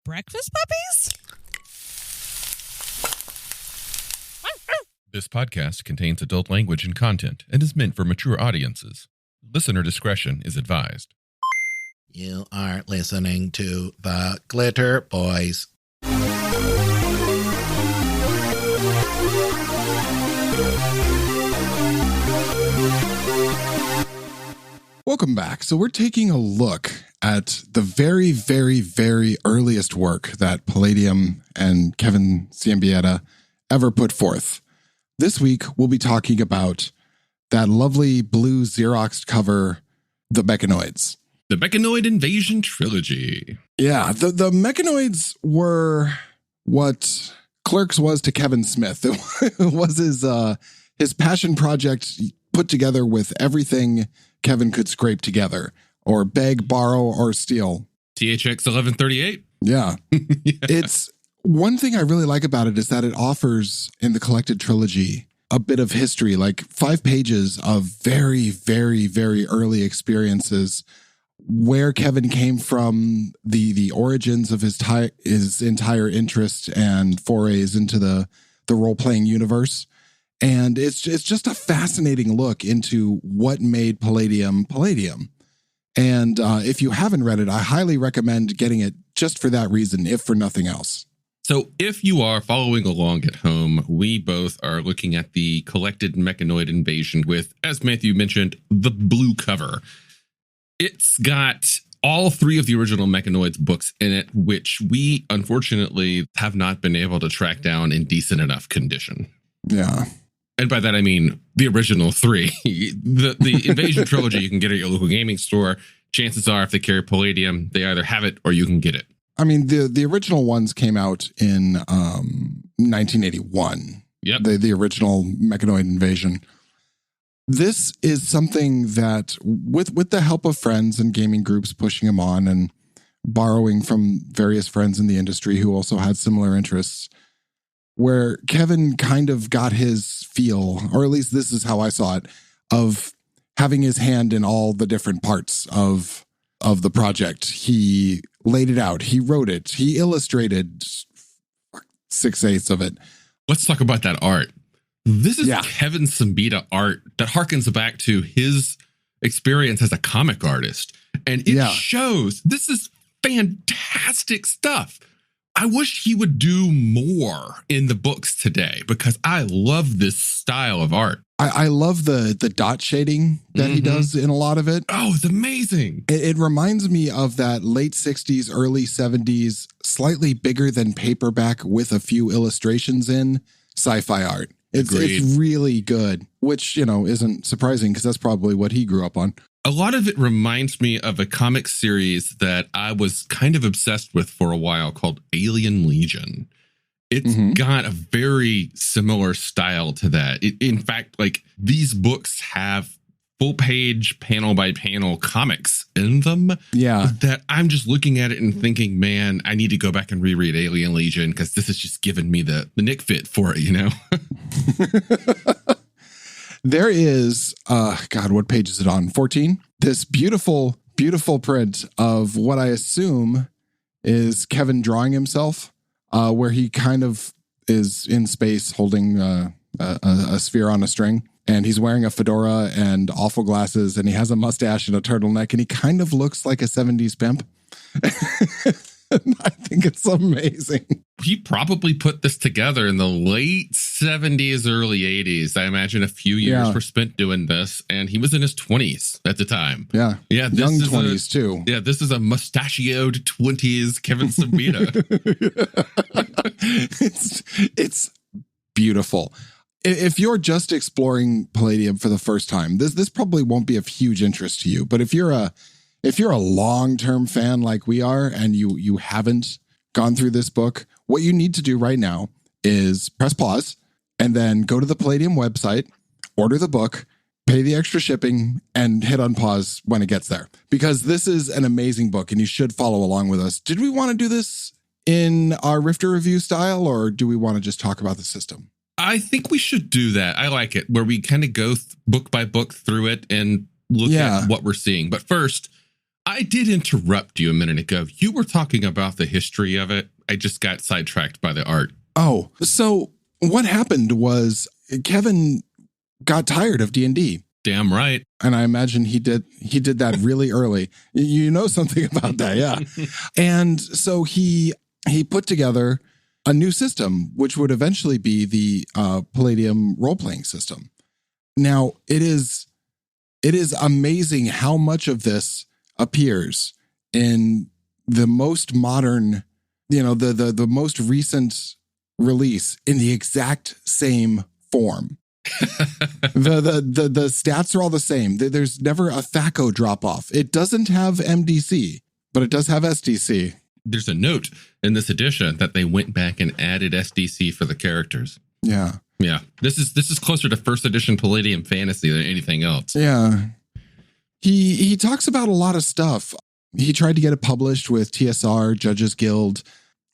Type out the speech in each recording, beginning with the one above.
Breakfast puppies? This podcast contains adult language and content and is meant for mature audiences. Listener discretion is advised. You are listening to the Glitterbois. Welcome back. So we're taking a look at the very, very, very earliest work that Palladium and Kevin Siembieda ever put forth. This week, we'll be talking about that lovely blue Xeroxed cover, the Mechanoids. The Mechanoid Invasion Trilogy. Yeah, the Mechanoids were what Clerks was to Kevin Smith. It was his passion project put together with everything Kevin could scrape together, or beg, borrow, or steal. THX 1138? Yeah. It's one thing I really like about it is that it offers in the collected trilogy a bit of history, like 5 pages of very, very, very early experiences, where Kevin came from, the origins of his entire interest and forays into the role-playing universe. And it's just a fascinating look into what made Palladium. And if you haven't read it, I highly recommend getting it just for that reason, if for nothing else. So if you are following along at home, we both are looking at the collected Mechanoid Invasion with, as Matthew mentioned, the blue cover. It's got all 3 of the original Mechanoids books in it, which we unfortunately have not been able to track down in decent enough condition. Yeah. And by that, I mean the original 3. The Invasion Trilogy you can get at your local gaming store. Chances are, if they carry Palladium, they either have it or you can get it. I mean, the original ones came out in 1981. Yep. The original Mechanoid Invasion. This is something that, with the help of friends and gaming groups pushing them on and borrowing from various friends in the industry who also had similar interests, where Kevin kind of got his feel, or at least this is how I saw it, of having his hand in all the different parts of the project. He laid it out. He wrote it. He illustrated 6/8 of it. Let's talk about that art. This is Kevin Symbita art that harkens back to his experience as a comic artist. And it shows. This is fantastic stuff. I wish he would do more in the books today because I love this style of art. I love the dot shading that he does in a lot of it. Oh, it's amazing. It reminds me of that late 60s, early 70s, slightly bigger than paperback with a few illustrations in sci-fi art. It's really good, which, isn't surprising because that's probably what he grew up on. A lot of it reminds me of a comic series that I was kind of obsessed with for a while called Alien Legion. It's got a very similar style to that. In fact, like these books have full page panel by panel comics in them. Yeah. That I'm just looking at it and thinking, man, I need to go back and reread Alien Legion because this has just given me the Nick fit for it, There is, what page is it on? 14? This beautiful, beautiful print of what I assume is Kevin drawing himself, where he kind of is in space holding a sphere on a string. And he's wearing a fedora and awful glasses, and he has a mustache and a turtleneck, and he kind of looks like a 70s pimp. I think it's amazing. He probably put this together in the late 70s, early 80s. I imagine a few years were spent doing this, and he was in his 20s at the time. Yeah. Young 20s, too. Yeah, this is a mustachioed 20s Kevin Symbita. It's beautiful. If you're just exploring Palladium for the first time, this probably won't be of huge interest to you. But if you're a long-term fan like we are and you haven't gone through this book, what you need to do right now is press pause and then go to the Palladium website, order the book, pay the extra shipping, and hit unpause when it gets there. Because this is an amazing book and you should follow along with us. Did we want to do this in our Rifter review style, or do we want to just talk about the system? I think we should do that. I like it, where we kind of go book by book through it and look at what we're seeing. But first, I did interrupt you a minute ago. You were talking about the history of it. I just got sidetracked by the art. Oh, so what happened was Kevin got tired of D&D. Damn right. And I imagine he did that really early. You know something about that, yeah. And so he put together a new system, which would eventually be the Palladium role-playing system. Now, it is amazing how much of this appears in the most modern, the most recent release in the exact same form. the stats are all the same. There's never a THACO drop off. It doesn't have MDC, but it does have SDC. There's a note in this edition that they went back and added SDC for the characters. Yeah. Yeah. This is closer to first edition Palladium fantasy than anything else. Yeah. He talks about a lot of stuff. He tried to get it published with TSR, Judges Guild.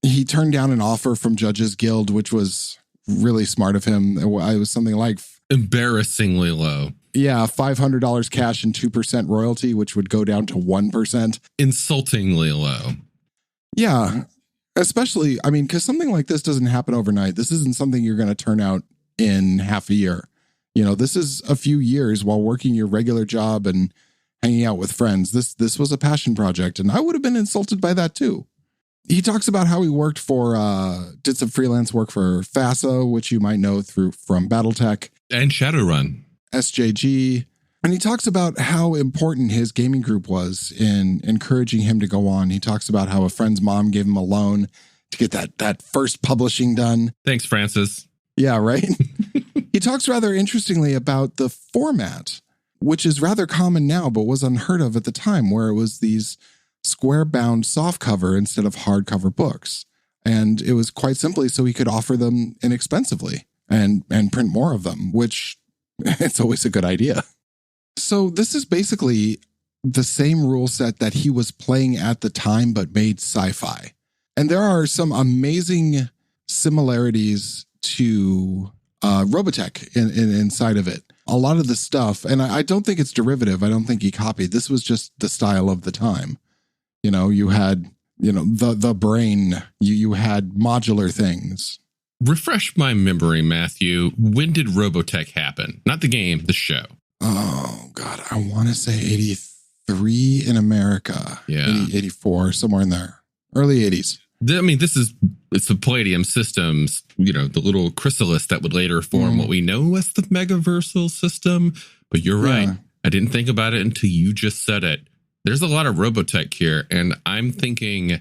He turned down an offer from Judges Guild, which was really smart of him. It was something like embarrassingly low. Yeah, $500 cash and 2% royalty, which would go down to 1%. Insultingly low. Yeah, especially, I mean, because something like this doesn't happen overnight. This isn't something you're going to turn out in half a year. This is a few years while working your regular job and hanging out with friends. This was a passion project, and I would have been insulted by that too. He talks about how he worked did some freelance work for FASA, which you might know from Battletech. And Shadowrun. SJG. And he talks about how important his gaming group was in encouraging him to go on. He talks about how a friend's mom gave him a loan to get that first publishing done. Thanks, Francis. Yeah, right? He talks rather interestingly about the format, which is rather common now, but was unheard of at the time, where it was these square-bound softcover instead of hardcover books. And it was quite simply so he could offer them inexpensively and print more of them, which it's always a good idea. So this is basically the same rule set that he was playing at the time, but made sci-fi. And there are some amazing similarities to Robotech inside of it. A lot of the stuff, and I don't think it's derivative. I don't think he copied. This was just the style of the time. You had, the brain, you had modular things. Refresh my memory, Matthew. When did Robotech happen? Not the game, the show. Oh, God. I want to say 83 in America. Yeah. 84, somewhere in there. Early 80s. I mean, it's the Palladium systems, the little chrysalis that would later form what we know as the Megaversal system. But you're right. I didn't think about it until you just said it. There's a lot of Robotech here. And I'm thinking,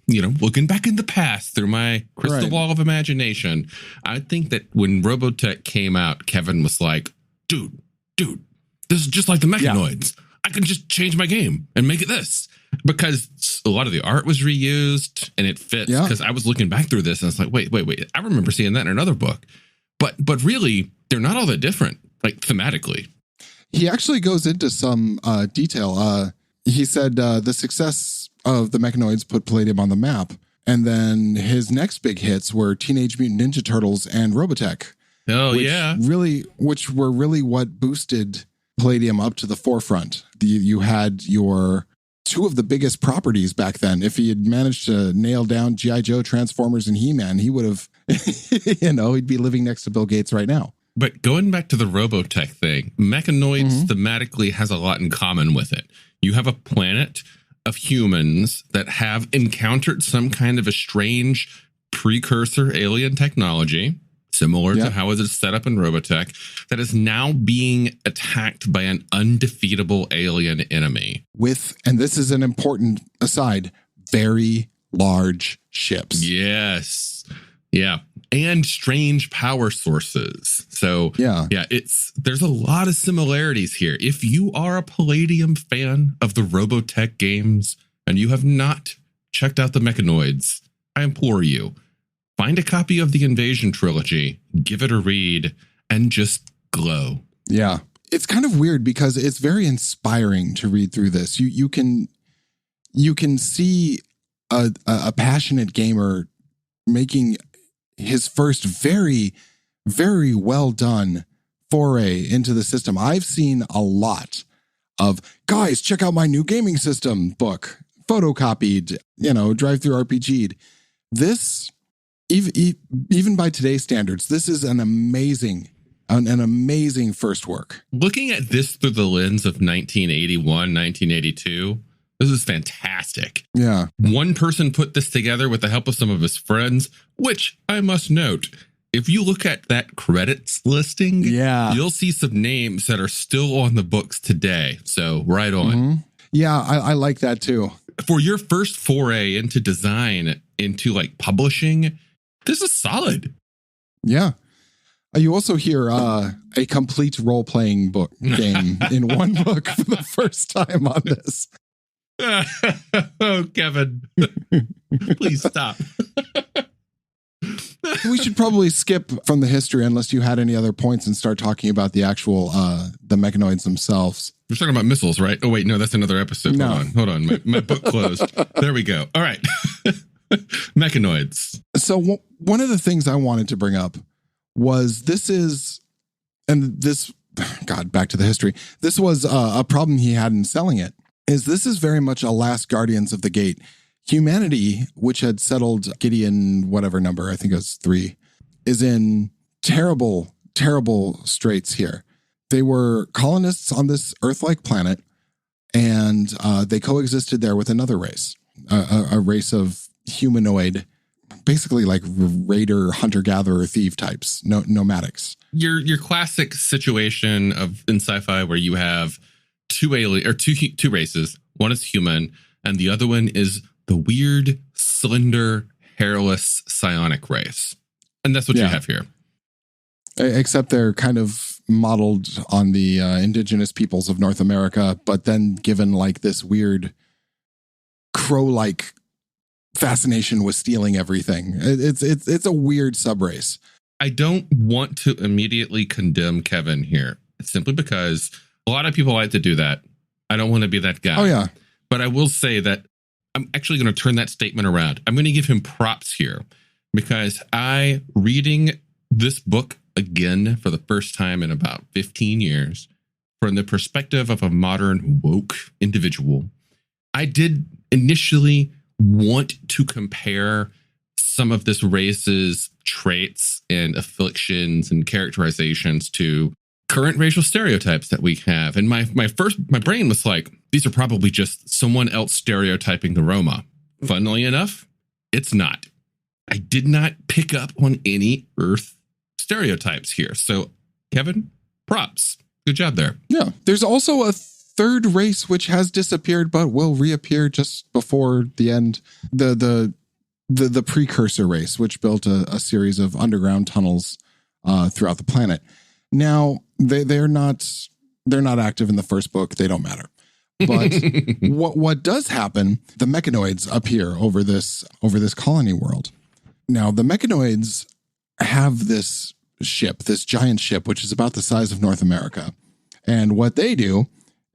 looking back in the past through my crystal ball of imagination, I think that when Robotech came out, Kevin was like, dude, this is just like the Mechanoids. Yeah. I can just change my game and make it this. Because a lot of the art was reused and it fits. Because I was looking back through this and it's like, wait. I remember seeing that in another book. But really, they're not all that different, like thematically. He actually goes into some detail. He said the success of the Mechanoids put Palladium on the map. And then his next big hits were Teenage Mutant Ninja Turtles and Robotech. Oh, yeah. Which were really what boosted Palladium up to the forefront. You had your two of the biggest properties back then. If he had managed to nail down G.I. Joe, Transformers, and He-Man, he would have, he'd be living next to Bill Gates right now. But going back to the Robotech thing, Mechanoids thematically has a lot in common with it. You have a planet of humans that have encountered some kind of a strange precursor alien technology, similar to how it is set up in Robotech, that is now being attacked by an undefeatable alien enemy. And this is an important aside, very large ships. Yes. Yeah. And strange power sources. So there's a lot of similarities here. If you are a Palladium fan of the Robotech games and you have not checked out the Mechanoids, I implore you, find a copy of the Invasion Trilogy, give it a read, and just glow. Yeah. It's kind of weird because it's very inspiring to read through this. You can see a passionate gamer making his first very, very well done foray into the system. I've seen a lot of, guys, check out my new gaming system book, photocopied, Drive-Thru RPG'd. This, even by today's standards, this is an amazing first work. Looking at this through the lens of 1981, 1982, this is fantastic. Yeah. One person put this together with the help of some of his friends, which I must note, if you look at that credits listing, you'll see some names that are still on the books today. So right on. Mm-hmm. Yeah, I like that too. For your first foray into design, into like publishing, this is solid. Yeah. You also hear a complete role-playing book game in one book for the first time on this. Oh, Kevin, please stop. We should probably skip from the history unless you had any other points and start talking about the actual, the Mechanoids themselves. We're talking about missiles, right? Oh, wait, no, that's another episode. No. Hold on. My book closed. There we go. All right. Mechanoids. So one of the things I wanted to bring up was back to the history. This was a problem he had in selling it, is this is very much a last Guardians of the Gate. Humanity, which had settled Gideon, whatever number, I think it was 3, is in terrible, terrible straits here. They were colonists on this Earth-like planet, and they coexisted there with another race, a race of humanoid, basically like raider, hunter-gatherer, thief types, nomadics. Your classic situation in sci-fi where you have two races. One is human, and the other one is the weird, slender, hairless psionic race. And that's what you have here. Except they're kind of modeled on the indigenous peoples of North America, but then given like this weird crow-like fascination with stealing everything. It's a weird subrace. I don't want to immediately condemn Kevin here, simply because a lot of people like to do that. I don't want to be that guy. Oh, yeah. But I will say that I'm actually going to turn that statement around. I'm going to give him props here because reading this book again for the first time in about 15 years, from the perspective of a modern woke individual, I did initially want to compare some of this race's traits and afflictions and characterizations to current racial stereotypes that we have. And my brain was like, these are probably just someone else stereotyping the Roma. Funnily enough, it's not. I did not pick up on any Earth stereotypes here. So, Kevin, props. Good job there. Yeah. There's also a third race which has disappeared but will reappear just before the end. The precursor race, which built a series of underground tunnels throughout the planet. Now, they're not active in the first book. They don't matter. But what does happen, the Mechanoids appear over this colony world. Now, the Mechanoids have this giant ship, which is about the size of North America. And what they do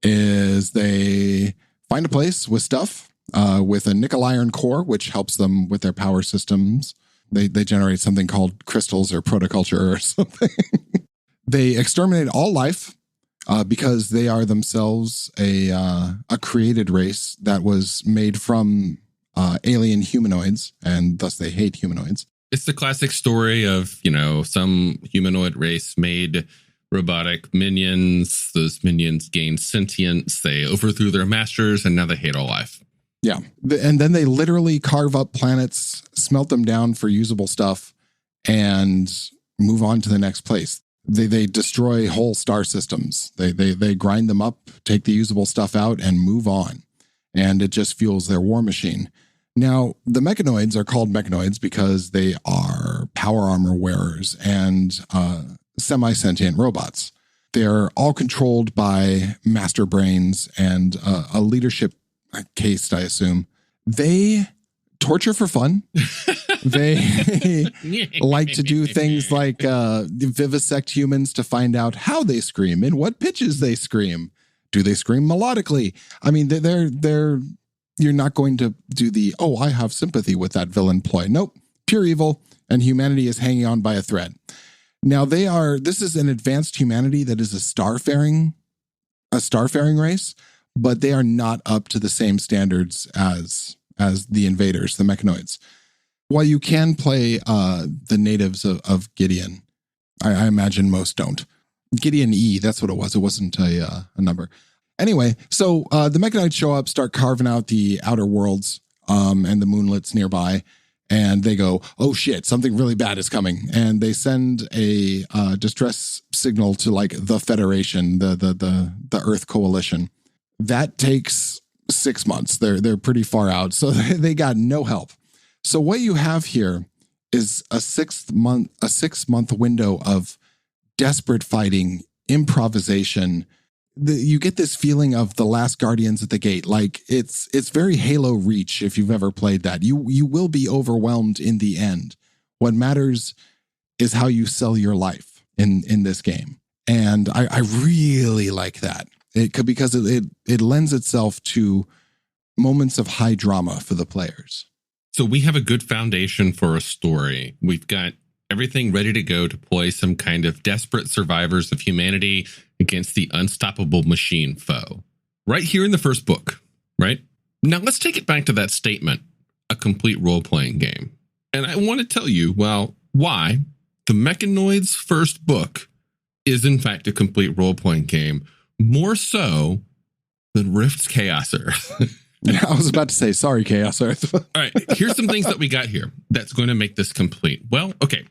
is they find a place with stuff, with a nickel iron core, which helps them with their power systems. They generate something called crystals or protoculture or something. They exterminate all life because they are themselves a created race that was made from alien humanoids, and thus they hate humanoids. It's the classic story of, some humanoid race made robotic minions. Those minions gained sentience. They overthrew their masters, and now they hate all life. Yeah. And then they literally carve up planets, smelt them down for usable stuff, and move on to the next place. They destroy whole star systems. They grind them up, take the usable stuff out, and move on. And it just fuels their war machine. Now, the Mechanoids are called Mechanoids because they are power armor wearers and semi-sentient robots. They're all controlled by master brains and a leadership caste, I assume. They torture for fun. They like to do things like vivisect humans to find out how they scream and what pitches they scream. Do they scream melodically? I mean, you're not going to do I have sympathy with that villain ploy. Nope, pure evil, and humanity is hanging on by a thread. Now this is an advanced humanity that is a starfaring a starfaring race, but they are not up to the same standards as the invaders, the Mechanoids. While you can play the natives of Gideon, I imagine most don't. Gideon E, that's what it was. It wasn't a number. Anyway, so the Mechanoids show up, start carving out the outer worlds and the moonlets nearby, and they go, oh shit, something really bad is coming. And they send a distress signal to like the Federation, the Earth Coalition. That takes 6 months. They're pretty far out, so they got no help. So what you have here is a 6 month window of desperate fighting, improvisation. You get this feeling of the last Guardians at the Gate. Like it's very Halo Reach. If you've ever played that, you will be overwhelmed in the end. What matters is how you sell your life in this game. And I really like that. Because it lends itself to moments of high drama for the players. So we have a good foundation for a story. We've got everything ready to go to play some kind of desperate survivors of humanity against the unstoppable machine foe. Right here in the first book, right? Now let's take it back to that statement, a complete role-playing game. And I want to tell you, well, why the Mechanoids' first book is in fact a complete role-playing game, more so than Rift's Chaos Earth. Yeah, I was about to say, sorry, Chaos Earth. All right, here's some things that we got here that's going to make this complete. Well, okay,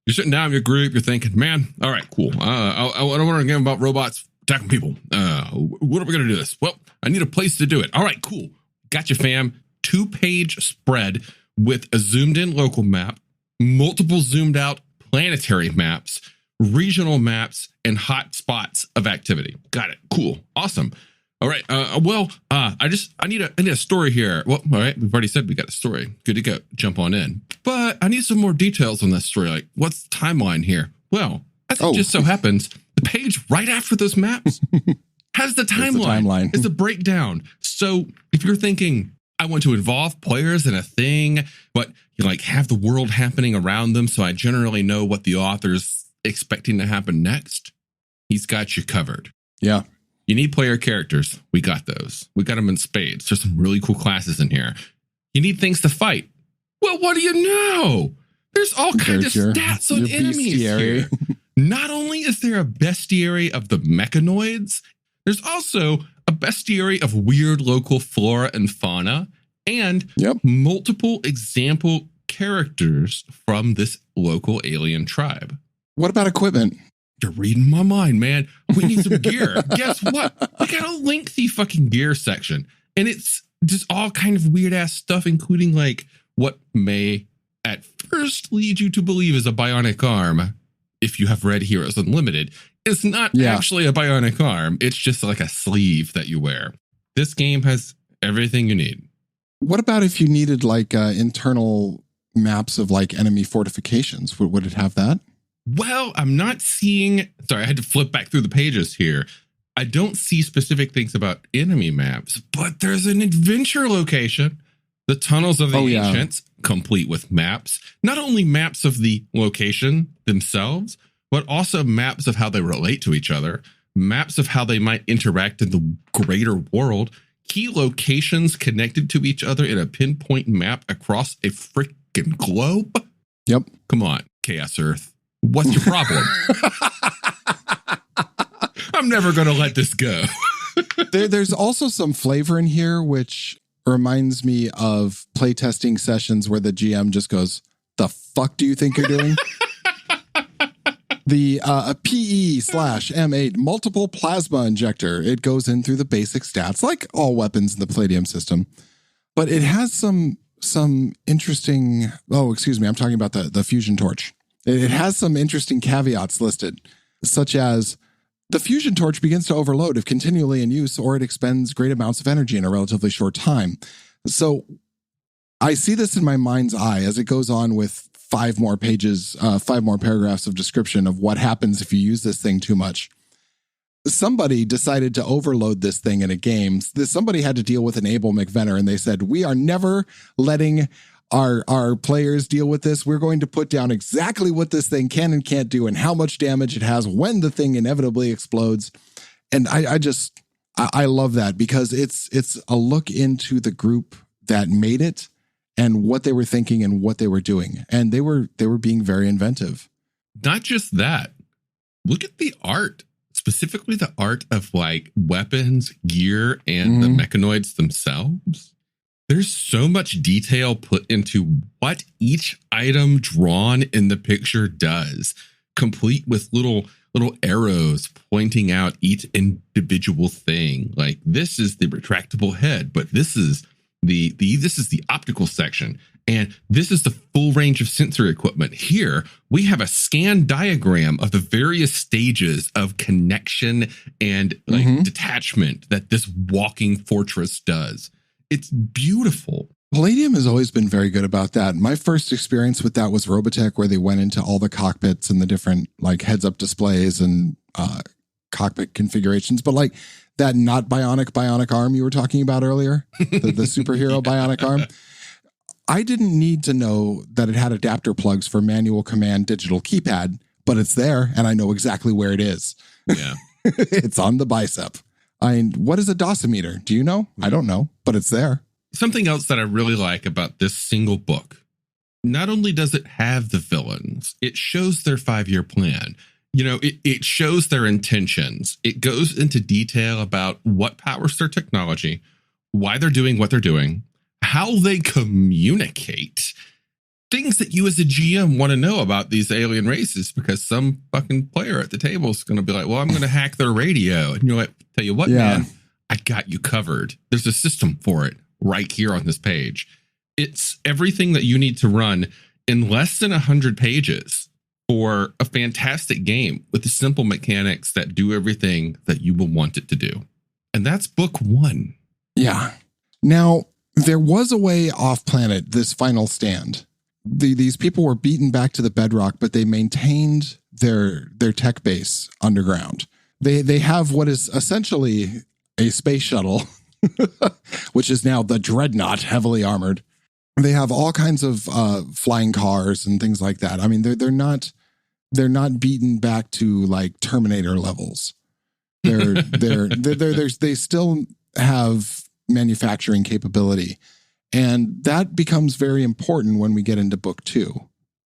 you're sitting down in your group, you're thinking, man, all right, cool. I want to game about robots attacking people. What are we going to do this? Well, I need a place to do it. All right, cool. Gotcha, fam. 2-page spread with a zoomed-in local map, multiple zoomed-out planetary maps, regional maps, and hot spots of activity. Got it. Cool. Awesome. All right. I need a story here. Well, all right. We've already said we got a story. Good to go. Jump on in. But I need some more details on this story. Like, what's the timeline here? Well, I think just so happens the page right after those maps has the timeline. It's a breakdown. So if you're thinking, I want to involve players in a thing, but you like have the world happening around them, so I generally know what the author's expecting to happen next, he's got you covered. Yeah. You need player characters. We got those. We got them in spades. There's some really cool classes in here. You need things to fight. Well, what do you know? There's all kinds of stats on enemies here. Not only is there a bestiary of the Mechanoids, there's also a bestiary of weird local flora and fauna and multiple example characters from this local alien tribe. What about equipment? You're reading my mind, man. We need some gear. Guess what? I got a lengthy fucking gear section. And it's just all kind of weird ass stuff, including like what may at first lead you to believe is a bionic arm. If you have read Heroes Unlimited, it's not actually a bionic arm. It's just like a sleeve that you wear. This game has everything you need. What about if you needed like internal maps of like enemy fortifications? Would it have that? Well, I'm not seeing, sorry, I had to flip back through the pages here. I don't see specific things about enemy maps, but there's an adventure location, the Tunnels of the Ancients, complete with maps. Not only maps of the location themselves, but also maps of how they relate to each other, maps of how they might interact in the greater world, key locations connected to each other in a pinpoint map across a freaking globe. Yep. Come on, Chaos Earth. What's your problem? I'm never going to let this go. There's also some flavor in here, which reminds me of playtesting sessions where the GM just goes, the fuck do you think you're doing? The PE/M8 multiple plasma injector. It goes in through the basic stats, like all weapons in the Palladium system. But it has some interesting... Oh, excuse me. I'm talking about the fusion torch. It has some interesting caveats listed, such as the fusion torch begins to overload if continually in use, or it expends great amounts of energy in a relatively short time. So I see this in my mind's eye as it goes on with 5 more pages, 5 more paragraphs of description of what happens if you use this thing too much. Somebody decided to overload this thing in a game. Somebody had to deal with an Abel McVenner, and they said, we are never letting our players deal with this. We're going to put down exactly what this thing can and can't do and how much damage it has when the thing inevitably explodes. And I just I love that because it's a look into the group that made it and what they were thinking and what they were doing. And they were being very inventive. Not just that. Look at the art, specifically the art of like weapons, gear, and the mechanoids themselves. There's so much detail put into what each item drawn in the picture does, complete with little arrows pointing out each individual thing. Like this is the retractable head, but this is the optical section, and this is the full range of sensory equipment. Here we have a scan diagram of the various stages of connection and like detachment that this walking fortress does. It's beautiful. Palladium has always been very good about that. My first experience with that was Robotech, where they went into all the cockpits and the different like heads up displays and cockpit configurations. But like that not bionic arm you were talking about earlier, the superhero bionic arm. I didn't need to know that it had adapter plugs for manual command digital keypad, but it's there and I know exactly where it is. Yeah. It's on the bicep. What is a dosimeter? Do you know? I don't know, but it's there. Something else that I really like about this single book, not only does it have the villains, it shows their 5-year plan. You know, it shows their intentions. It goes into detail about what powers their technology, why they're doing what they're doing, how they communicate, things that you as a GM want to know about these alien races, because some fucking player at the table is going to be like, well, I'm going to hack their radio. And you're like, tell you what, man, I got you covered. There's a system for it right here on this page. It's everything that you need to run in less than 100 pages for a fantastic game with the simple mechanics that do everything that you will want it to do. And that's book 1. Yeah. Now, there was a way off planet, this final stand. These people were beaten back to the bedrock, but they maintained their tech base underground. They have what is essentially a space shuttle, which is now the Dreadnought, heavily armored. They have all kinds of flying cars and things like that. I mean, they're not beaten back to like Terminator levels. They still have manufacturing capability. And that becomes very important when we get into book 2.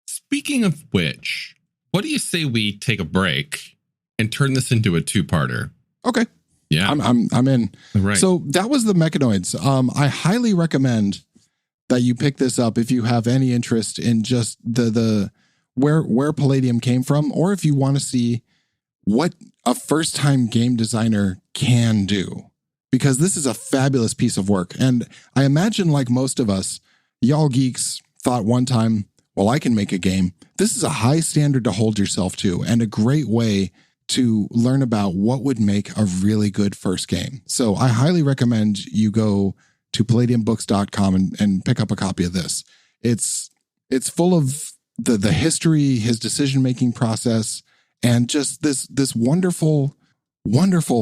Speaking of which, what do you say we take a break and turn this into a 2-parter? Okay. Yeah. I'm in. Right. So that was the Mechanoids. I highly recommend that you pick this up if you have any interest in just the where Palladium came from, or if you want to see what a first-time game designer can do. Because this is a fabulous piece of work. And I imagine, like most of us, y'all geeks thought one time, well, I can make a game. This is a high standard to hold yourself to and a great way to learn about what would make a really good first game. So I highly recommend you go to palladiumbooks.com and pick up a copy of this. It's full of the history, his decision-making process, and just this wonderful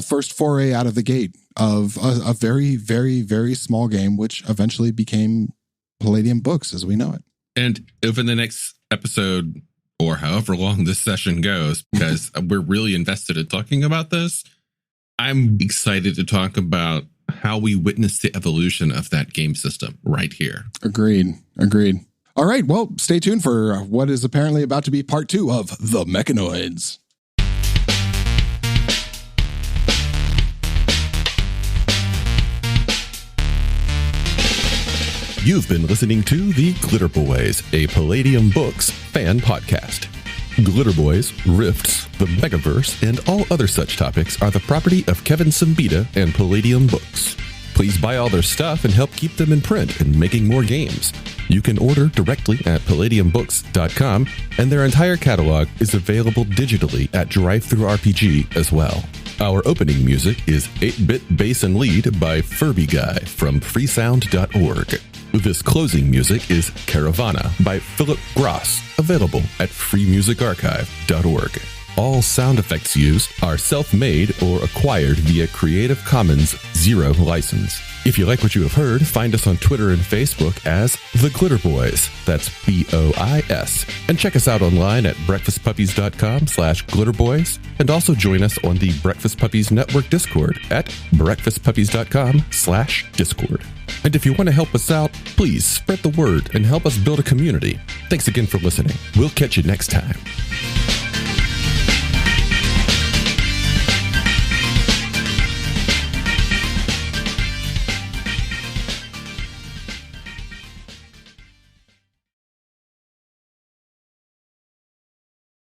first foray out of the gate of a very, very, very small game, which eventually became Palladium Books as we know it. And over the next episode, or however long this session goes, because we're really invested in talking about this, I'm excited to talk about how we witnessed the evolution of that game system right here. Agreed. All right, well, stay tuned for what is apparently about to be part 2 of The Mechanoids. You've been listening to The Glitterbois, a Palladium Books fan podcast. Glitterbois, Rifts, the Megaverse, and all other such topics are the property of Kevin Syembieda and Palladium Books. Please buy all their stuff and help keep them in print and making more games. You can order directly at palladiumbooks.com, and their entire catalog is available digitally at Drive-Thru RPG as well. Our opening music is 8-Bit Bass and Lead by Furby Guy from freesound.org. This closing music is Caravana by Philip Gross, available at freemusicarchive.org. All sound effects used are self-made or acquired via Creative Commons 0 license. If you like what you have heard, find us on Twitter and Facebook as The Glitterbois. That's BOIS. And check us out online at breakfastpuppies.com/glitterboys. And also join us on the Breakfast Puppies Network Discord at breakfastpuppies.com/discord. And if you want to help us out, please spread the word and help us build a community. Thanks again for listening. We'll catch you next time.